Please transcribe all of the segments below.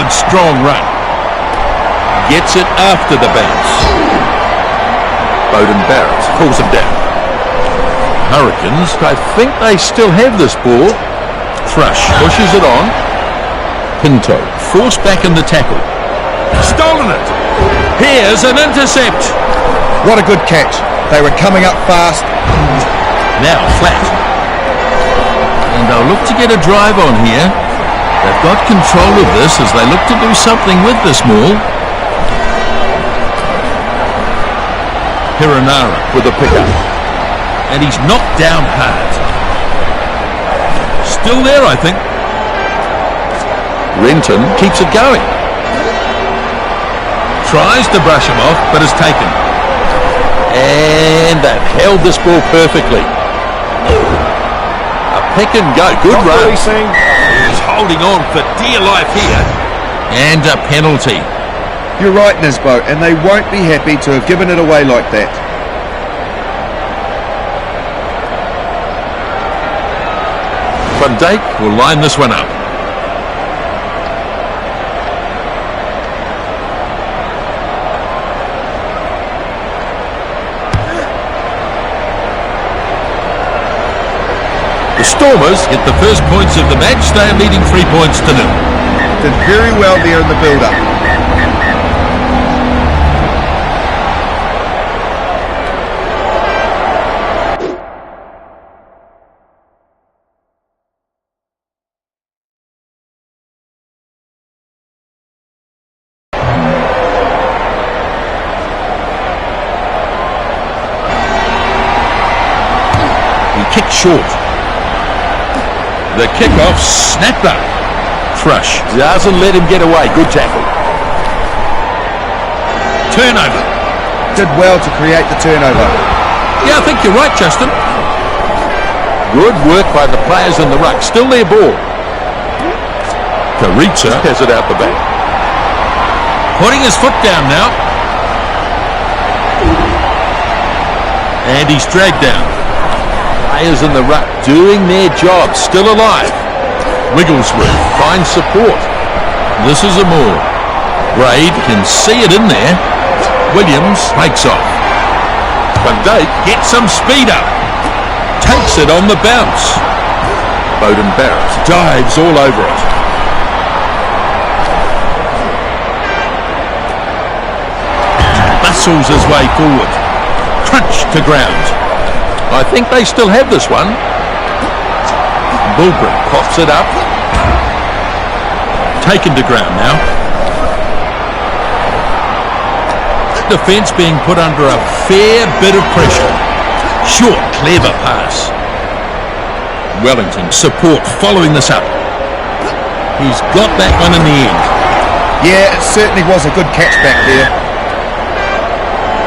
good, strong run. Gets it after the bounce. Bowden Barrett pulls him down. Hurricanes, I think they still have this ball. Thrush pushes it on. Pinto forced back in the tackle. Stolen it. Here's an intercept. What a good catch. They were coming up fast. Now flat. And they'll look to get a drive on here. They've got control of this as they look to do something with this maul. Hiranara with a pickup. And he's knocked down hard. Still there, I think. Renton keeps it going. Tries to brush him off, but is taken. And they've held this ball perfectly. A pick and go. Good run. He's holding on for dear life here. And a penalty. You're right, Nisbo, and they won't be happy to have given it away like that. Van Dijk will line this one up. The Stormers get the first points of the match. They are leading 3 points to 0. Did very well there in the build-up. Kick short. The kickoff snapped up. Thrush doesn't let him get away. Good tackle. Turnover. Did well to create the turnover. Yeah, I think you're right, Justin. Good work by the players in the ruck. Still their ball. Karitsa has it out the back. Putting his foot down now. And he's dragged down. Players in the ruck doing their job, still alive. Wigglesworth finds support. This is a maul. Braid can see it in there. Williams breaks off. Van Dijk gets some speed up. Takes it on the bounce. Bowden Barrett Dives all over it. Bustles his way forward. Crunch to ground. I think they still have this one. Bulgren pops it up. Taken to ground now. Defence being put under a fair bit of pressure. Short, clever pass. Wellington support following this up. He's got that one in the end. Yeah, it certainly was a good catch back there.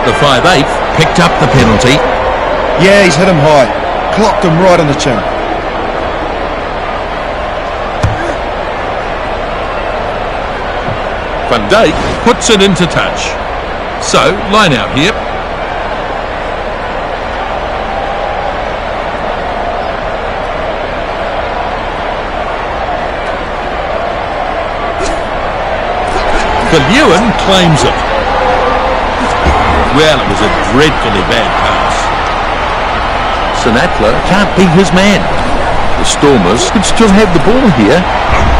The 5/8 picked up the penalty. Yeah, he's hit him high. Clocked him right on the chin. Van Dijk puts it into touch. So, line out here. Lewin claims it. Well, it was a dreadfully bad pass. Sinatla can't beat his man. The Stormers could still have the ball here.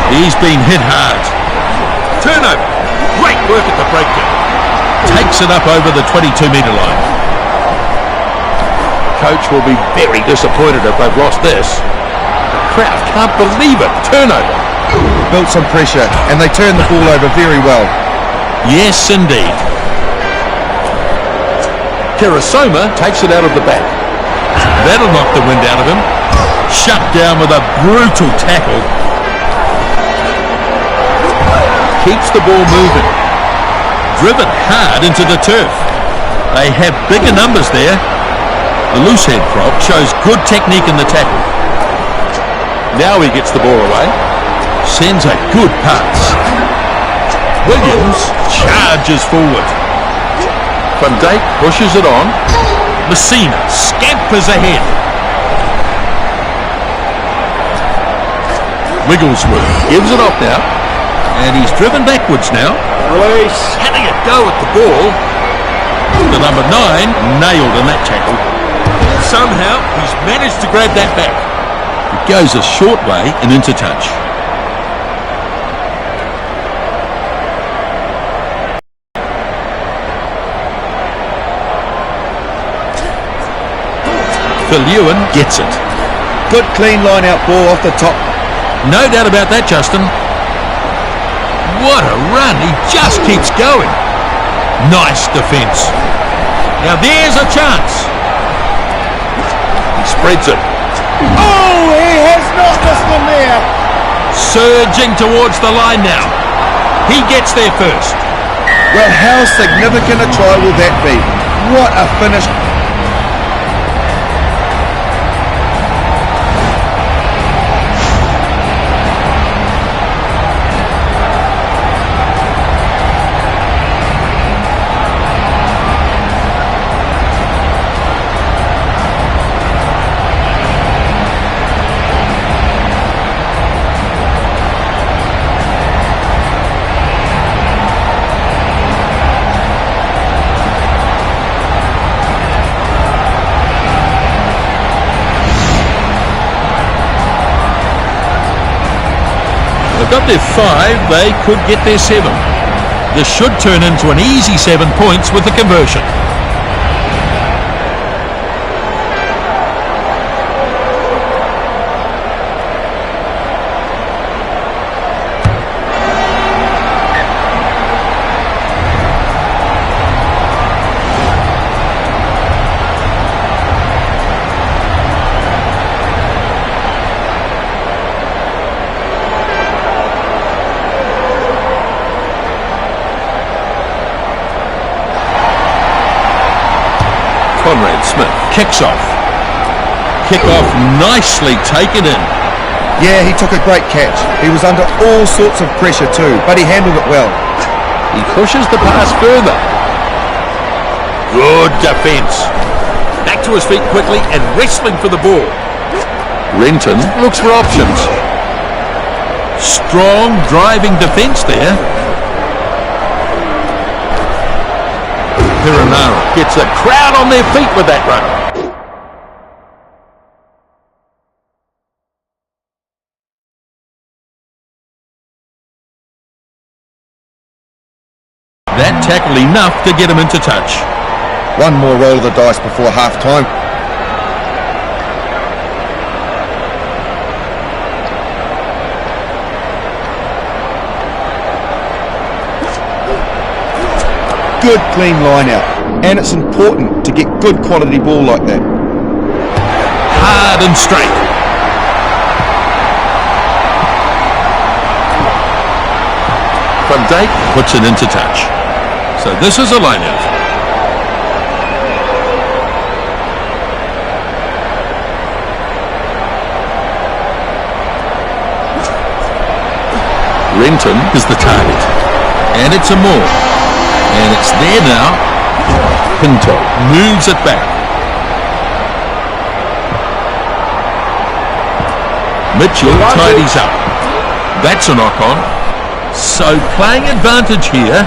He's been hit hard. Turnover. Great work at the breakdown. Takes it up over the 22-metre line. Coach will be very disappointed if they've lost this. The crowd can't believe it. Turnover. Built some pressure, and they turned the ball over very well. Yes, indeed. Kirasoma takes it out of the back. That'll knock the wind out of him. Shut down with a brutal tackle. Keeps the ball moving. Driven hard into the turf. They have bigger numbers there. The loose head prop shows good technique in the tackle. Now he gets the ball away. Sends a good pass. Williams charges forward. Van Dijk pushes it on. Messina scampers ahead. Wigglesworth Gives it off now. And he's driven backwards now. Release. Having a go at the ball. The number 9 nailed in that tackle. Somehow he's managed to grab that back. It goes a short way and into touch. Phil Ewan gets it. Good clean line out ball off the top. No doubt about that, Justin. What a run. He just keeps going. Nice defence. Now there's a chance. He spreads it. Oh, he has not missed him there. Surging towards the line now. He gets there first. Well, how significant a try will that be? What a finish. They've got their 5, they could get their 7. This should turn into an easy 7 points with the conversion. Smith kicks off. Kick off nicely taken in. Yeah, he took a great catch. He was under all sorts of pressure too, but he handled it well. He pushes the pass further. Good defence. Back to his feet quickly and wrestling for the ball. Renton looks for options. Strong driving defence there. Piranara gets the crowd on their feet with that run. That tackle enough to get him into touch. One more roll of the dice before half-time. Good clean line out, and it's important to get good quality ball like that. Hard and straight. From Dake puts it into touch. So this is a line out. Renton is the target, and it's a more. And it's there now. Pinto moves it back. Mitchell tidies up. That's a knock-on. So playing advantage here.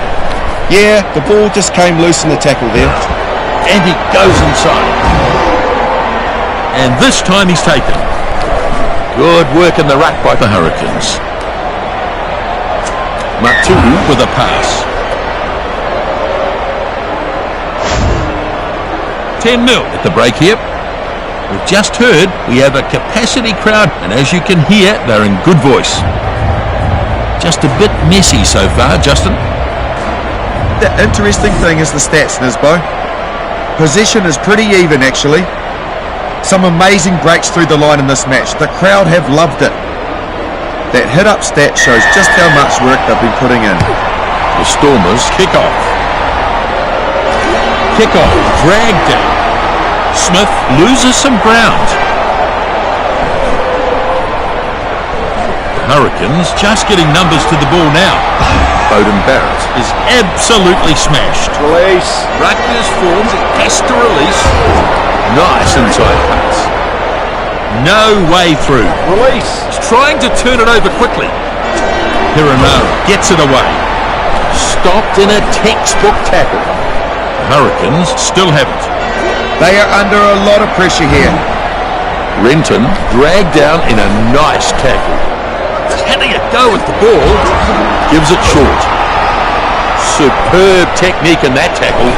Yeah, the ball just came loose in the tackle there. And he goes inside. And this time he's taken. Good work in the ruck by the Hurricanes. Matulu with a pass. 10-0 at the break here. We've just heard we have a capacity crowd, and as you can hear, they're in good voice. Just a bit messy so far, Justin. The interesting thing is the stats, Nisbo. Possession is pretty even, actually. Some amazing breaks through the line in this match. The crowd have loved it. That hit-up stat shows just how much work they've been putting in. The Stormers kick off. Kick-off, dragged down. Smith loses some ground. Hurricanes just getting numbers to the ball now. Bowden Barrett is absolutely smashed. Release. Rutgers forms, has to release. Nice inside pass. No way through. Release. He's trying to turn it over quickly. Piranara gets it away. Stopped in a textbook tackle. Hurricanes still have it. They are under a lot of pressure here. Renton dragged down in a nice tackle. Just having a go at the ball. Gives it short. Superb technique in that tackle.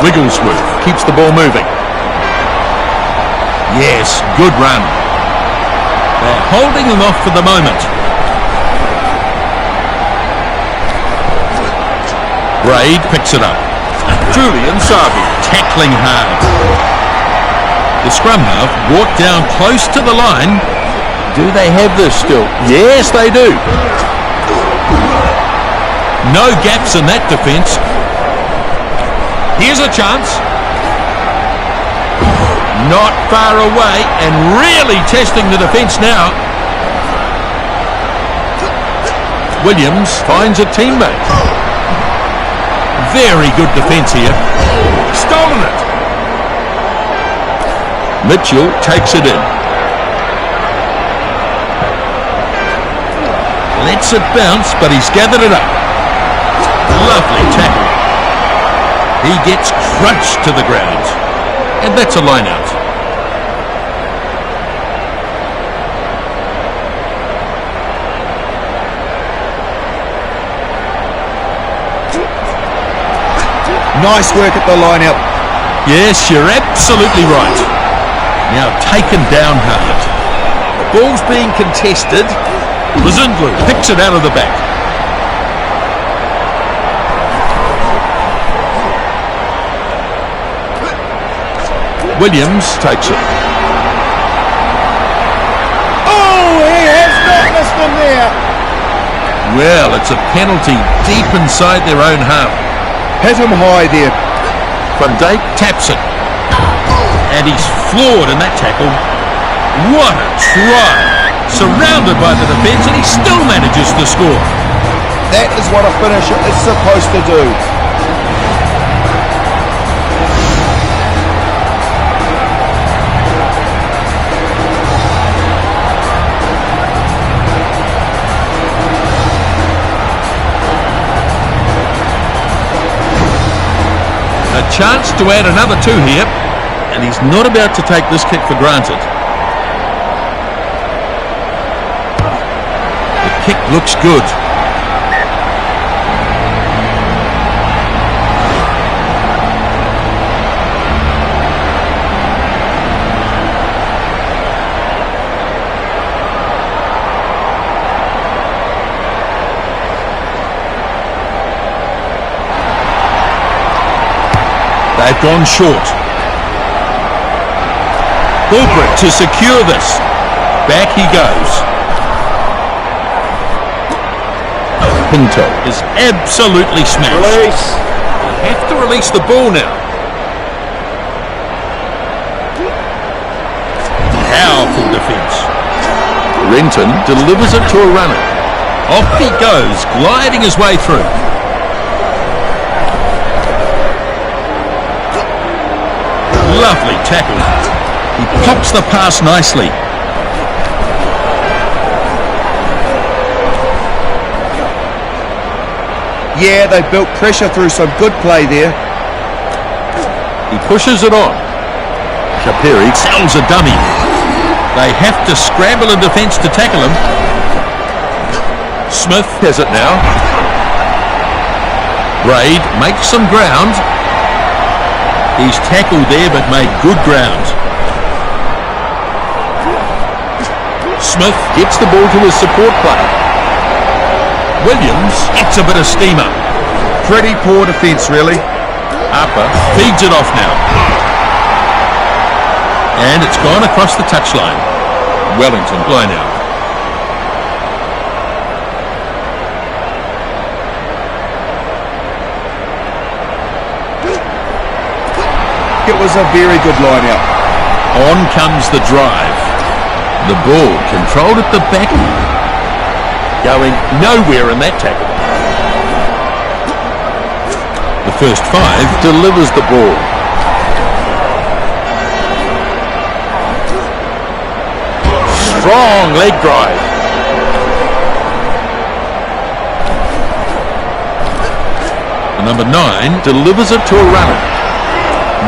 Wigglesworth keeps the ball moving. Yes, good run. They're holding them off for the moment. Braid picks it up. Julian Sabi tackling hard. The scrum half walked down close to the line. Do they have this still? Yes, they do. No gaps in that defence. Here's a chance. Not far away and really testing the defence now. Williams finds a teammate. Very good defence here. Stolen it. Mitchell takes it in. Lets it bounce, but he's gathered it up. Lovely tackle. He gets crunched to the ground. And that's a line out. Nice work at the line out. Yes, you're absolutely right. Now taken down hard. The ball's being contested. Lizindlu picks it out of the back. Williams takes it. Oh, he has not missed him there. Well, it's a penalty deep inside their own half. Hit him high there. Van Dijk taps it. And he's floored in that tackle. What a try. Surrounded by the defence and he still manages to score. That is what a finisher is supposed to do. A chance to add another two here, and he's not about to take this kick for granted. The kick looks good. They've gone short. Bulbrick to secure this. Back he goes. Pinto is absolutely smashed. Release. They have to release the ball now. Powerful defence. Renton delivers it to a runner. Off he goes, gliding his way through. Lovely tackle. He pops the pass nicely. Yeah, they built pressure through some good play there. He pushes it on. Shapiri sells a dummy. They have to scramble in defence to tackle him. Smith has it now. Braid makes some ground. He's tackled there but made good ground. Smith gets the ball to his support player. Williams gets a bit of steam up. Pretty poor defence, really. Harper feeds it off now. And it's gone across the touchline. Wellington line out. It was a very good line out. On comes the drive. The ball controlled at the back. Going nowhere in that tackle. The first five delivers the ball. Strong leg drive. Number 9 delivers it to a runner.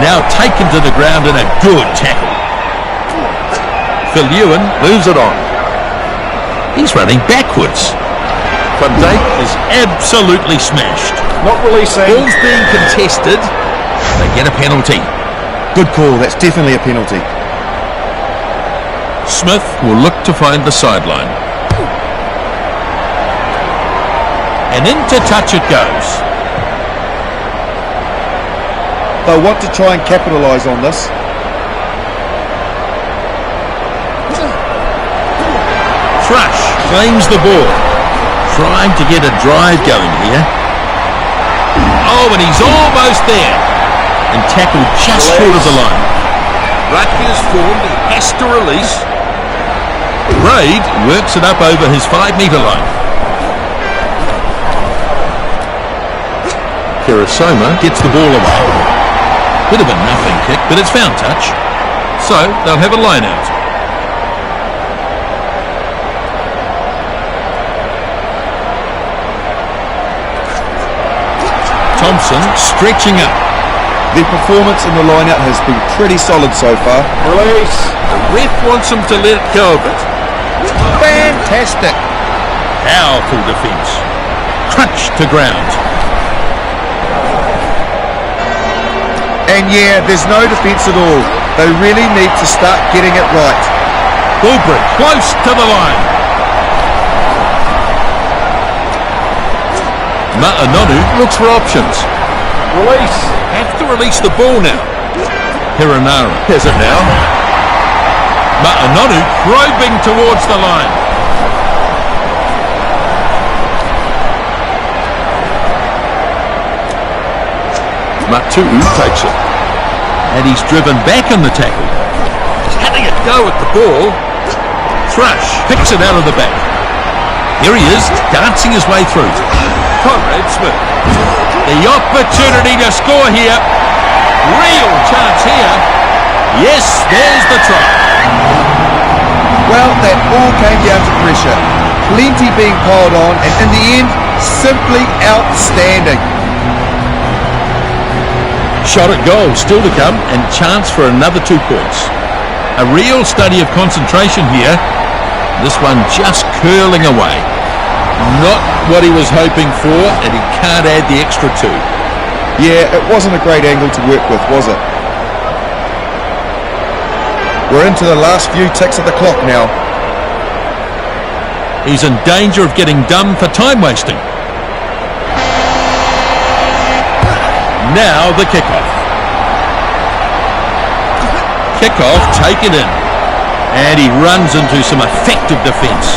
Now taken to the ground in a good tackle. Phil Ewan moves it on. He's running backwards. Van Dijk is absolutely smashed. Not releasing. Ball's being contested. They get a penalty. Good call, that's definitely a penalty. Smith will look to find the sideline. And into touch it goes. They'll want to try and capitalise on this. Thrush claims the ball. Trying to get a drive going here. Oh, and he's almost there. And tackled just short of the line. Rugby is formed, he has to release. Braid works it up over his 5-metre line. Kirasoma gets the ball away. Bit of a nothing kick, but it's found touch. So they'll have a line out. Thompson stretching up. Their performance in the line-out has been pretty solid so far. Release. The ref wants him to let it go a bit. Fantastic. Powerful defence. Crunch to ground. And yeah, there's no defence at all. They really need to start getting it right. Bulbrick close to the line. Ma'anonu looks for options. Release. Have to release the ball now. Hiranara has it now. Ma'anonu probing towards the line. Matu'u takes it. And he's driven back in the tackle. He's having a go at the ball. Thrush picks it out of the back. Here he is, dancing his way through. Conrad Smith. The opportunity to score here. Real chance here. Yes, there's the try. Well, that all came down to pressure. Plenty being piled on, and in the end, simply outstanding. Shot at goal still to come, and chance for another 2 points. A real study of concentration here. This one just curling away. Not what he was hoping for, and he can't add the extra 2. Yeah, it wasn't a great angle to work with, was it? We're into the last few ticks of the clock now. He's in danger of getting done for time wasting. Now the kickoff. Kickoff taken in. And he runs into some effective defence.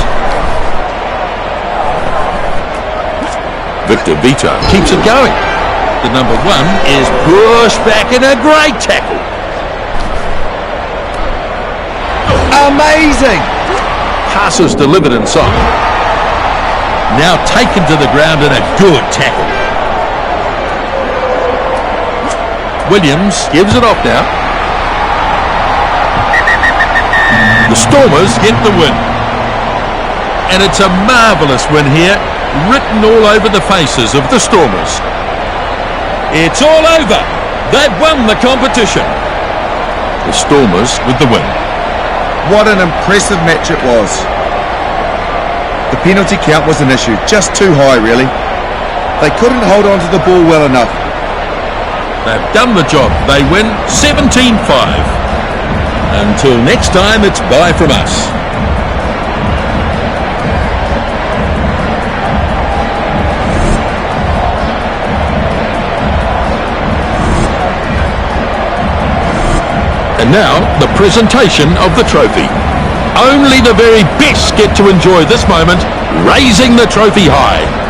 Victor Vito keeps it going. The number 1 is pushed back in a great tackle. Amazing! Passes delivered inside. Now taken to the ground in a good tackle. Williams gives it off now. The Stormers get the win. And it's a marvellous win here, written all over the faces of the Stormers. It's all over. They've won the competition. The Stormers with the win. What an impressive match it was. The penalty count was an issue, just too high really. They couldn't hold on to the ball well enough. They've done the job. They win 17-5. Until next time, it's bye from us. And now, the presentation of the trophy. Only the very best get to enjoy this moment, raising the trophy high.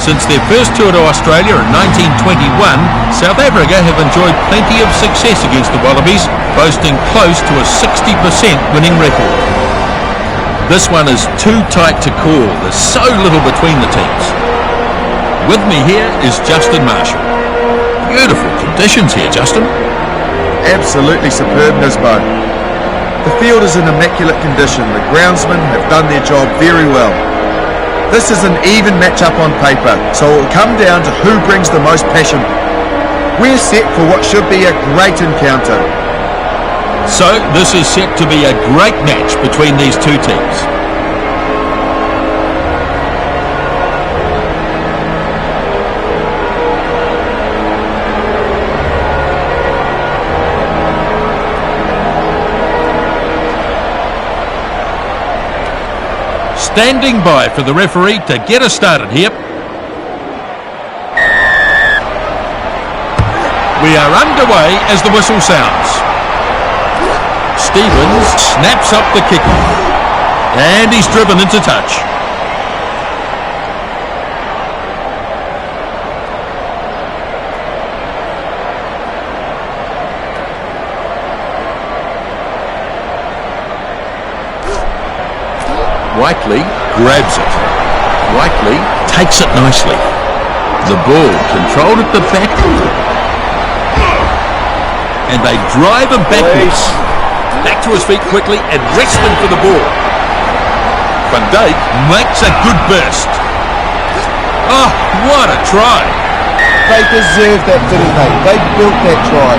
Since their first tour to Australia in 1921, South Africa have enjoyed plenty of success against the Wallabies, boasting close to a 60% winning record. This one is too tight to call. There's so little between the teams. With me here is Justin Marshall. Beautiful conditions here, Justin. Absolutely superb, Nisbo. The field is in immaculate condition. The groundsmen have done their job very well. This is an even match-up on paper, so it will come down to who brings the most passion. We're set for what should be a great encounter. So this is set to be a great match between these two teams. Standing by for the referee to get us started here. We are underway as the whistle sounds. Stevens snaps up the kickoff. And he's driven into touch. Whiteley grabs it. Whiteley takes it nicely. The ball controlled at the back. And they drive him backwards. Back to his feet quickly and wrestling for the ball. Van Dijk makes a good burst. Oh, what a try. They deserved that, didn't they? They built that try.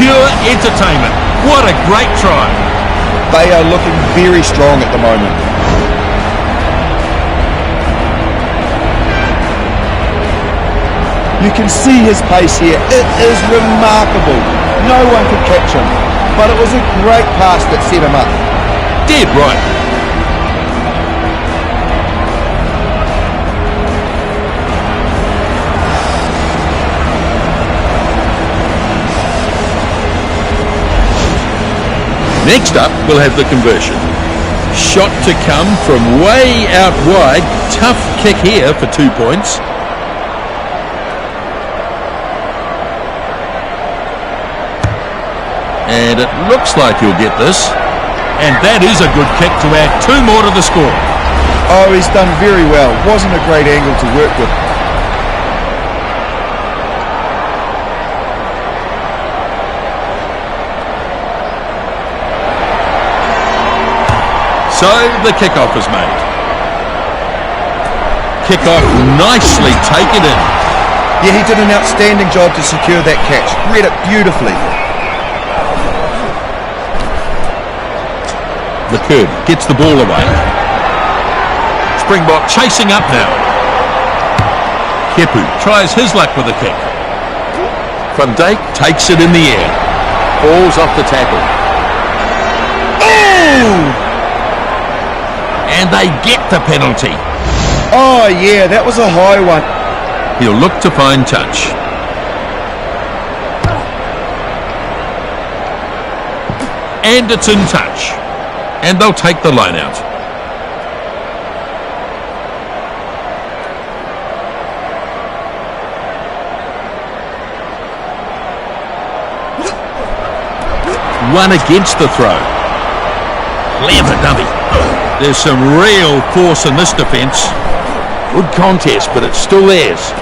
Pure entertainment. What a great try. They are looking very strong at the moment. You can see his pace here. It is remarkable. No one could catch him. But it was a great pass that set him up. Dead right. Next up, we'll have the conversion. Shot to come from way out wide. Tough kick here for 2 points. And it looks like he'll get this. And that is a good kick to add 2 more to the score. Oh, he's done very well. Wasn't a great angle to work with. So the kickoff is made. Kickoff nicely taken in. Yeah, he did an outstanding job to secure that catch. Read it beautifully. The curb gets the ball away. Springbok chasing up now. Kepu tries his luck with a kick. Van Dijk takes it in the air. Falls off the tackle. Oh! And they get the penalty. Oh, yeah, that was a high one. He'll look to find touch. And it's in touch. And they'll take the line out. One against the throw. Clever dummy. There's some real force in this defence. Good contest, but it's still theirs.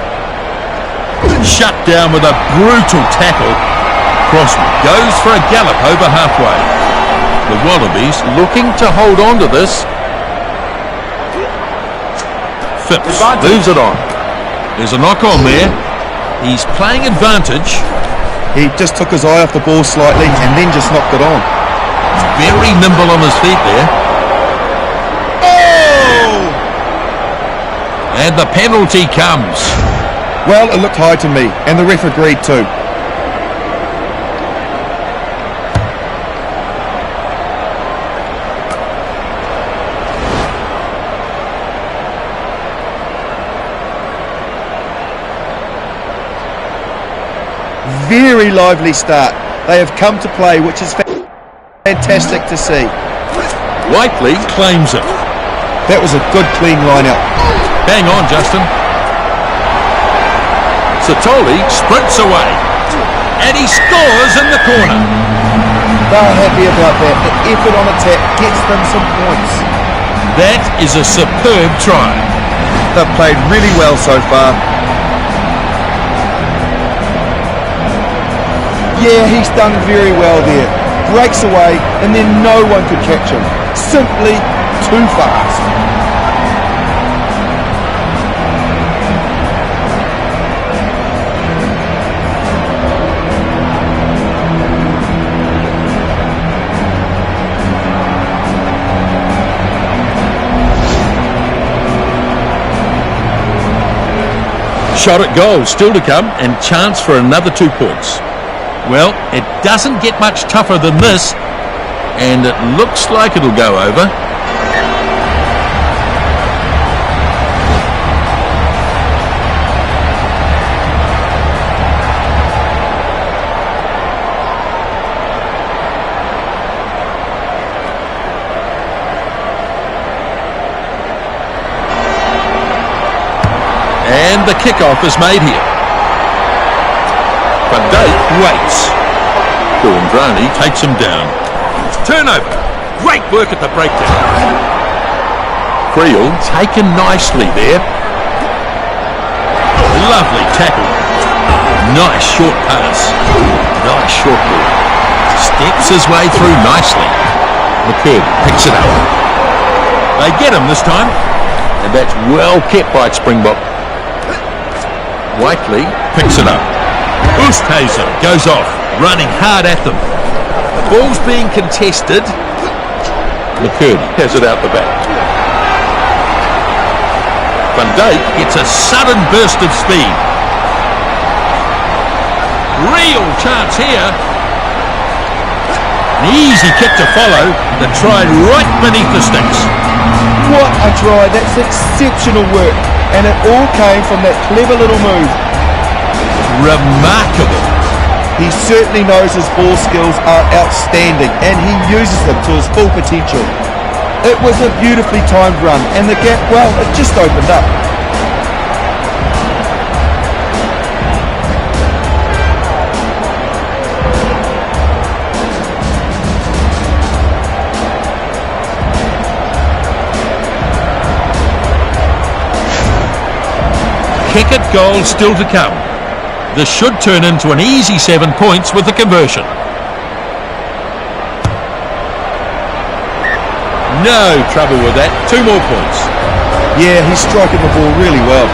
Shut down with a brutal tackle. Crossman goes for a gallop over halfway. The Wallabies looking to hold on to this. Phipps moves it on. There's a knock on there. He's playing advantage. He just took his eye off the ball slightly and then just knocked it on. Very nimble on his feet there. Oh! And the penalty comes. Well, it looked high to me, and the ref agreed too. Very lively start. They have come to play, which is fantastic to see. Whiteley claims it. That was a good, clean line-out. Hang on, Justin. Satoli sprints away. And he scores in the corner. They're happy about that. The effort on attack gets them some points. That is a superb try. They've played really well so far. Yeah, he's done very well there. Breaks away and then no one could catch him. Simply too fast. Shot at goal still to come and chance for another 2 points. Well, it doesn't get much tougher than this, and it looks like it'll go over. And the kickoff is made here. Van Dijk waits. Guandrani takes him down. Turnover. Great work at the breakdown. Creel taken nicely there. Lovely tackle. Nice short pass. Nice short ball. Steps his way through nicely. McCurd picks it up. They get him this time. And that's well kept by Springbok. Whiteley picks it up. Oosthuizen goes off, running hard at them. The ball's being contested. McCurd has it out the back. Van Dijk gets a sudden burst of speed. Real chance here. An easy kick to follow. The try right beneath the sticks. What a try. That's exceptional work. And it all came from that clever little move. Remarkable. He certainly knows his ball skills are outstanding and he uses them to his full potential. It was a beautifully timed run and the gap, well, it just opened up. Kick at goal still to come. This should turn into an easy 7 points with the conversion. No trouble with that. 2 more points. Yeah, he's striking the ball really well.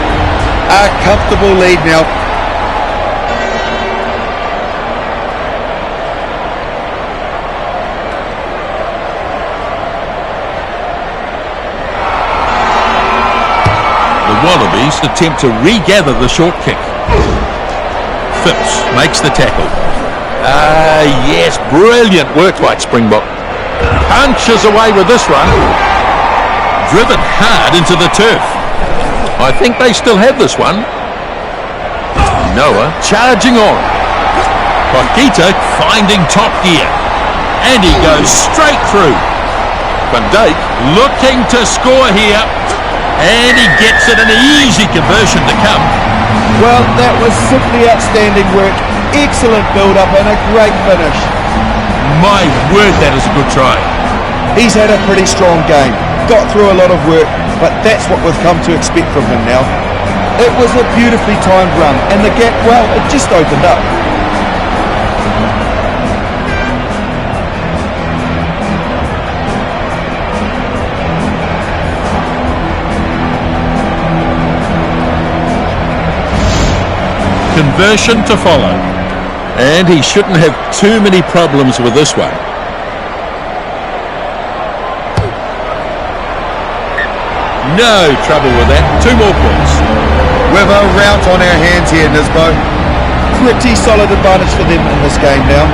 A comfortable lead now. Wallabies attempt to regather the short kick. Phipps makes the tackle. Yes, brilliant work by Springbok. Punches away with this one. Driven hard into the turf. I think they still have this one. Noah charging on. Pakita finding top gear. And he goes straight through. Van Dijk looking to score here. And he gets it, an easy conversion to come. Well, that was simply outstanding work. Excellent build-up and a great finish. My word, that is a good try. He's had a pretty strong game. Got through a lot of work, but that's what we've come to expect from him now. It was a beautifully timed run, and the gap, well, it just opened up. Conversion to follow. And he shouldn't have too many problems with this one. No trouble with that. 2 more points. We've a rout on our hands here, Nisbo. Pretty solid advantage for them in this game now.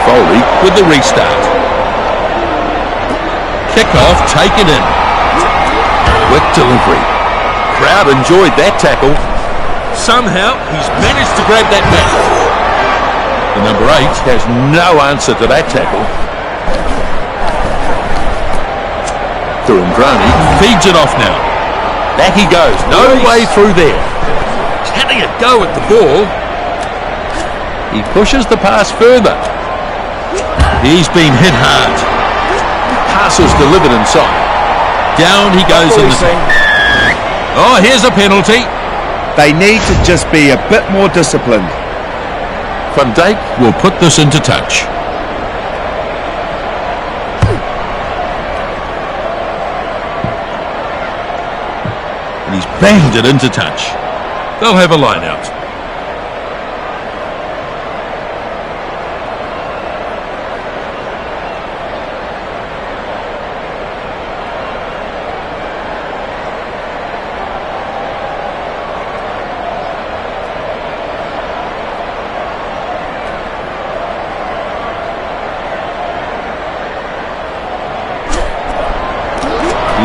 Foley with the restart. Kickoff taken in. Quick delivery. Crowd enjoyed that tackle. Somehow he's managed to grab that back. The number 8 has no answer to that tackle. Durrani feeds it off now. Back he goes. No way through there. He's having a go at the ball. He pushes the pass further. He's been hit hard. Pass is delivered inside. Down he goes in the tank. Oh, here's a penalty. They need to just be a bit more disciplined. Van Dijk will put this into touch. And he's banged it into touch. They'll have a line out.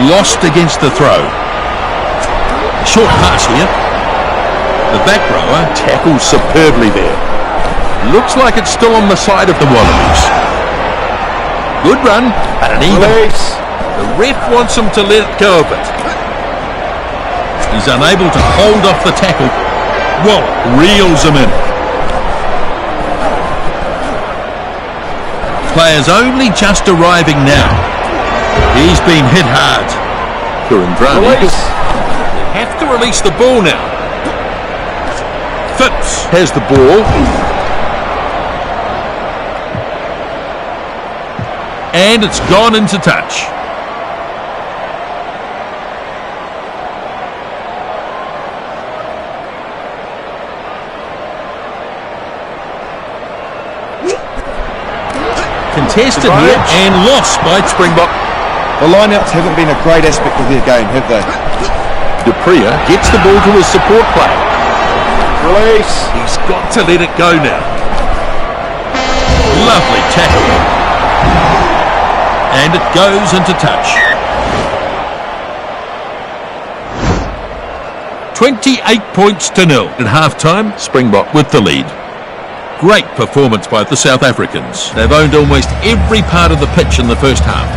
Lost against the throw. Short pass here. The back rower tackles superbly there. Looks like it's still on the side of the Wallabies. Good run, but an even. The ref wants him to let go of it. He's unable to hold off the tackle. Well, reels him in. Players only just arriving now. He's been hit hard. Durrani. They have to release the ball now. Phipps has the ball. And it's gone into touch. Contested here and lost by Springbok. The lineouts haven't been a great aspect of their game, have they? Dupria gets the ball to his support player. Release. He's got to let it go now. Lovely tackle. And it goes into touch. 28 points to 0 at half-time. Springbok with the lead. Great performance by the South Africans. They've owned almost every part of the pitch in the first half.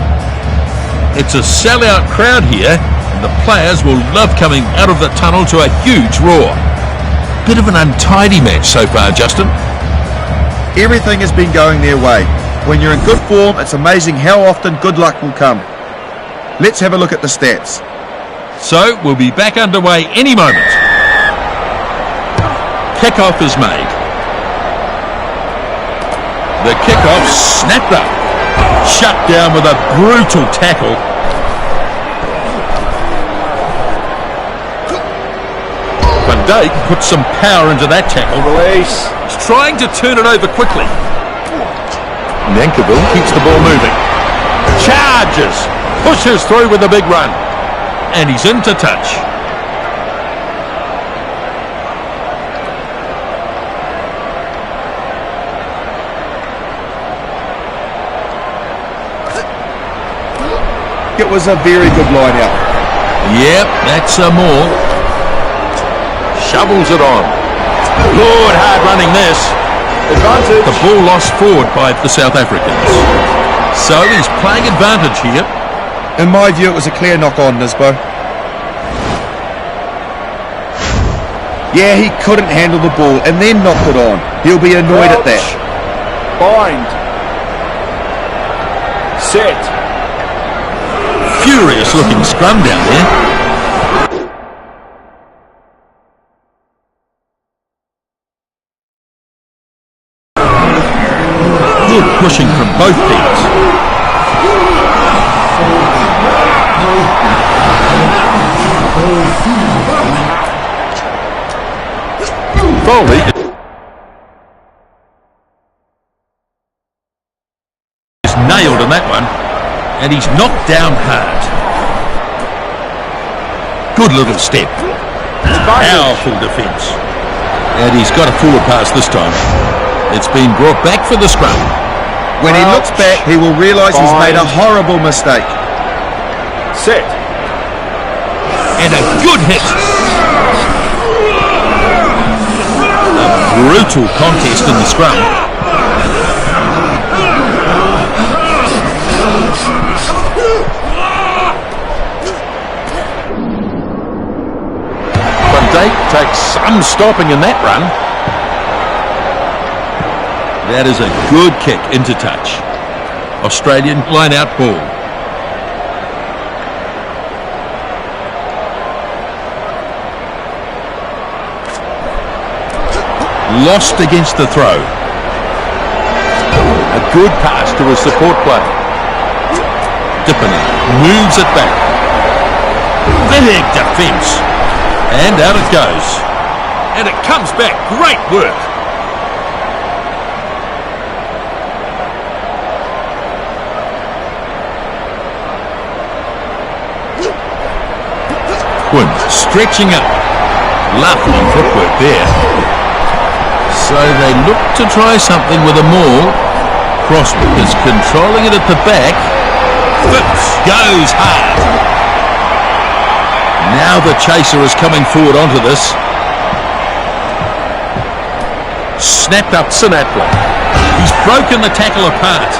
It's a sellout crowd here, and the players will love coming out of the tunnel to a huge roar. Bit of an untidy match so far, Justin. Everything has been going their way. When you're in good form, it's amazing how often good luck will come. Let's have a look at the stats. So, we'll be back underway any moment. Kickoff is made. The kickoff snapped up. Shut down with a brutal tackle. Van Dijk puts some power into that tackle. Release. He's trying to turn it over quickly. Nankivell keeps the ball moving. Charges. Pushes through with a big run. And he's into touch. It was a very good line-out. Yep, that's a more. Shovels it on. Good hard running this. Advantage. The ball lost forward by the South Africans. So he's playing advantage here. In my view, it was a clear knock-on, Nisbo. Yeah, he couldn't handle the ball and then knocked it on. He'll be annoyed at that. Bind. Set. Furious looking scrum down there. Good pushing from both teams. Foley is nailed in that one. And he's knocked down hard. Good little step. Powerful defence. And he's got a forward pass this time. It's been brought back for the scrum. When he looks back, he will realise he's made a horrible mistake. Set. And a good hit. A brutal contest in the scrum. Dijk takes some stopping in that run. That is a good kick into touch. Australian line-out ball. Lost against the throw. A good pass to a support player. Dipping moves it back. Big defence. And out it goes. And it comes back. Great work. Quinn stretching up. Lovely footwork there. So they look to try something with a maul. Crosby is controlling it at the back. Phipps goes hard. Now the chaser is coming forward onto this. Snapped up Sinatla. He's broken the tackle apart.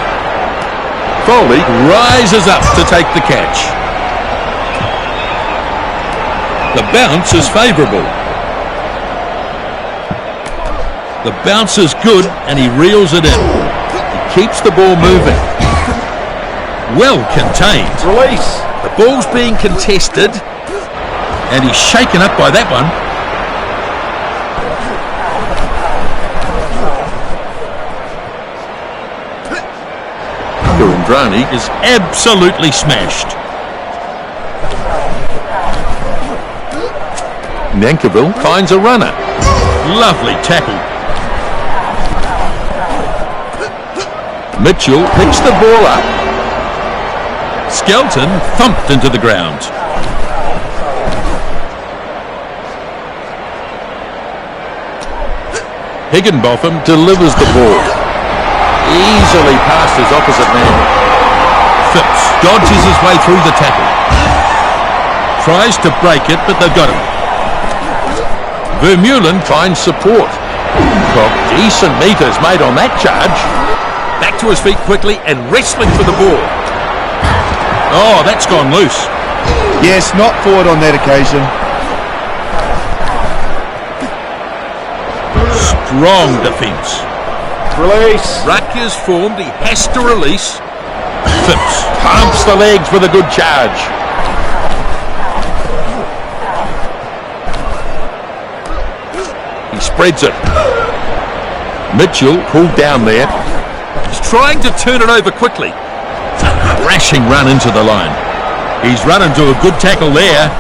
Foley rises up to take the catch. The bounce is favourable. The bounce is good and he reels it in. He keeps the ball moving. Well contained. Release. The ball's being contested and he's shaken up by that one. Kurandrani is absolutely smashed. Nankivell finds a runner. Lovely tackle. Mitchell picks the ball up. Skelton thumped into the ground. Higginbotham delivers the ball. Easily past his opposite man. Phipps dodges his way through the tackle. Tries to break it, but they've got him. Vermeulen finds support. Got decent metres made on that charge. Back to his feet quickly and wrestling for the ball. Oh, that's gone loose. Yes, not forward on that occasion. Strong defence. Release. Ruck is formed, he has to release. Phipps Pumps the legs with a good charge. He spreads it. Mitchell pulled down there. He's trying to turn it over quickly. Crashing run into the line. He's run into a good tackle there.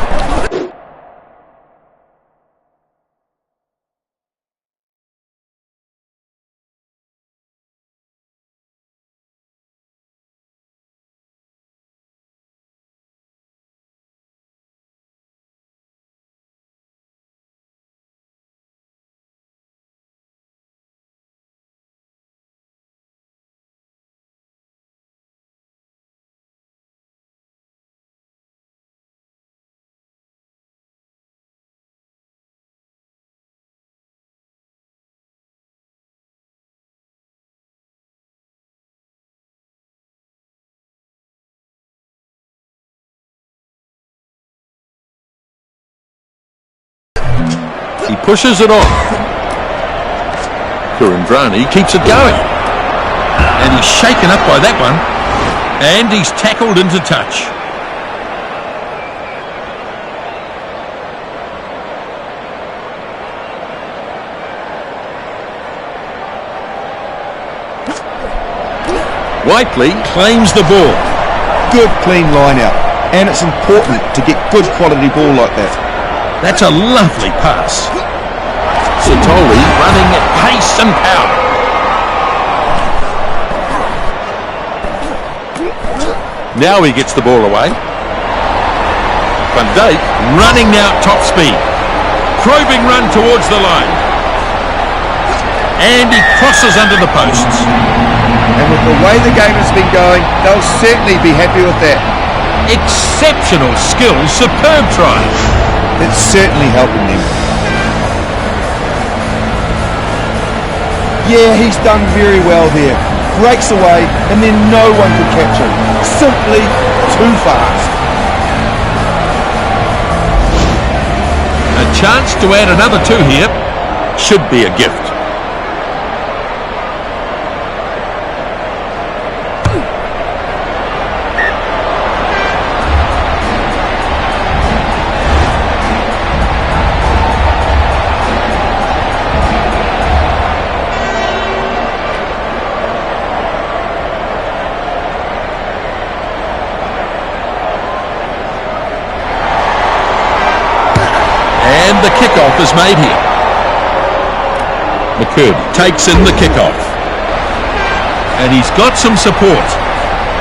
He pushes it on. Kurandrani keeps it going. And he's shaken up by that one. And he's tackled into touch. Whiteley claims the ball. Good clean line out. And it's important to get good quality ball like that. That's a lovely pass. Satoli running at pace and power. Now he gets the ball away. Van Dijk Running now at top speed. Probing run towards the line. And he crosses under the posts. And with the way the game has been going, they'll certainly be happy with that. Exceptional skill, superb try. It's certainly helping them. Yeah, he's done very well there. Breaks away and then no one can catch him. Simply too fast. A chance to add another 2 here. Should be a gift. The kickoff is made here. McCurdy takes in the kickoff. And he's got some support.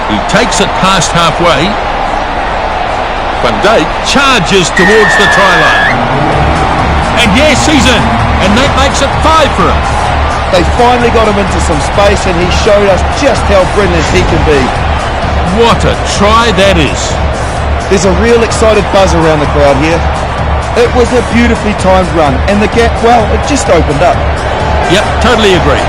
He takes it past halfway. Van Dijk charges towards the try line. And yes, he's in. And that makes it 5 for him. They finally got him into some space and he showed us just how brilliant he can be. What a try that is. There's a real excited buzz around the crowd here. It was a beautifully timed run, and the gap, well, it just opened up. Yep, totally agree.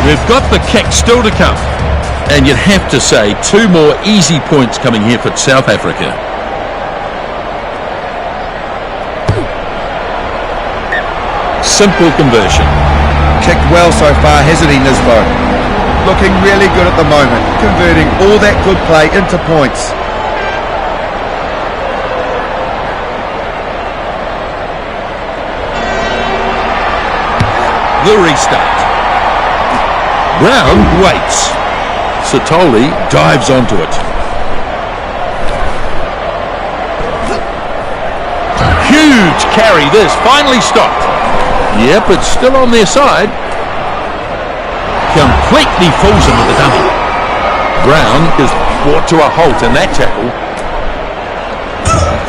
We've got the kick still to come. And you'd have to say 2 more easy points coming here for South Africa. Simple conversion. Kicked well so far, hasn't he, Nisbo? Looking really good at the moment, converting all that good play into points. The restart. Brown waits. Satoli dives onto it. Huge carry this, finally stopped. Yep, it's still on their side. Completely fools him with the dummy. Brown is brought to a halt in that tackle.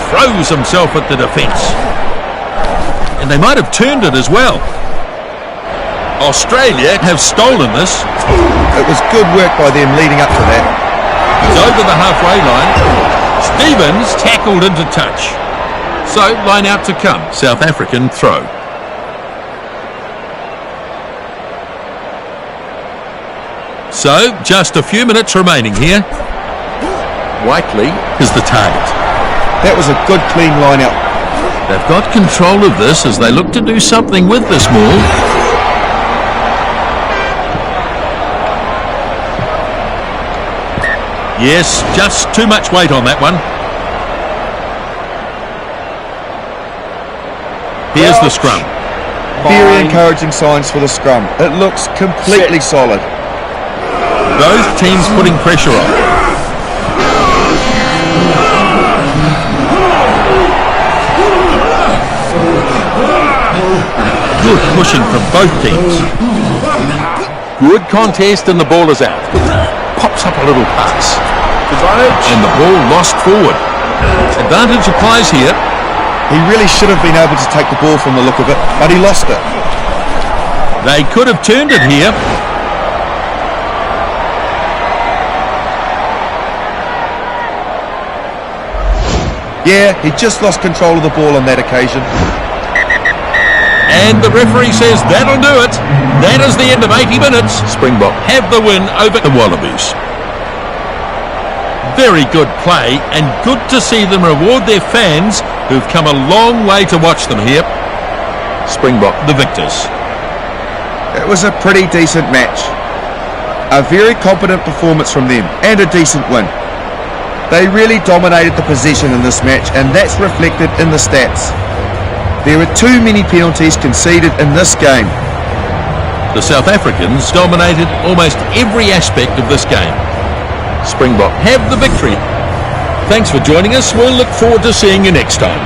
Throws himself at the defence. And they might have turned it as well. Australia have stolen this. It was good work by them leading up to that. He's over the halfway line. Stevens tackled into touch. So, line out to come. South African throw. So, just a few minutes remaining here. Whiteley is the target. That was a good, clean line out. They've got control of this as they look to do something with this ball. Yes, just too much weight on that one. Here's the scrum. Very encouraging signs for the scrum. It looks completely solid. Both teams putting pressure on. Good pushing from both teams. Good contest and the ball is out. Pops up a little pass. And the ball lost forward. Advantage applies here. He really should have been able to take the ball from the look of it, but he lost it. They could have turned it here. Yeah, he just lost control of the ball on that occasion. And the referee says that'll do it. That is the end of 80 minutes. Springbok have the win over the Wallabies. Very good play and good to see them reward their fans who've come a long way to watch them here. Springbok, the victors. It was a pretty decent match. A very competent performance from them and a decent win. They really dominated the possession in this match and that's reflected in the stats. There were too many penalties conceded in this game. The South Africans dominated almost every aspect of this game. Springbok have the victory. Thanks for joining us. We'll look forward to seeing you next time.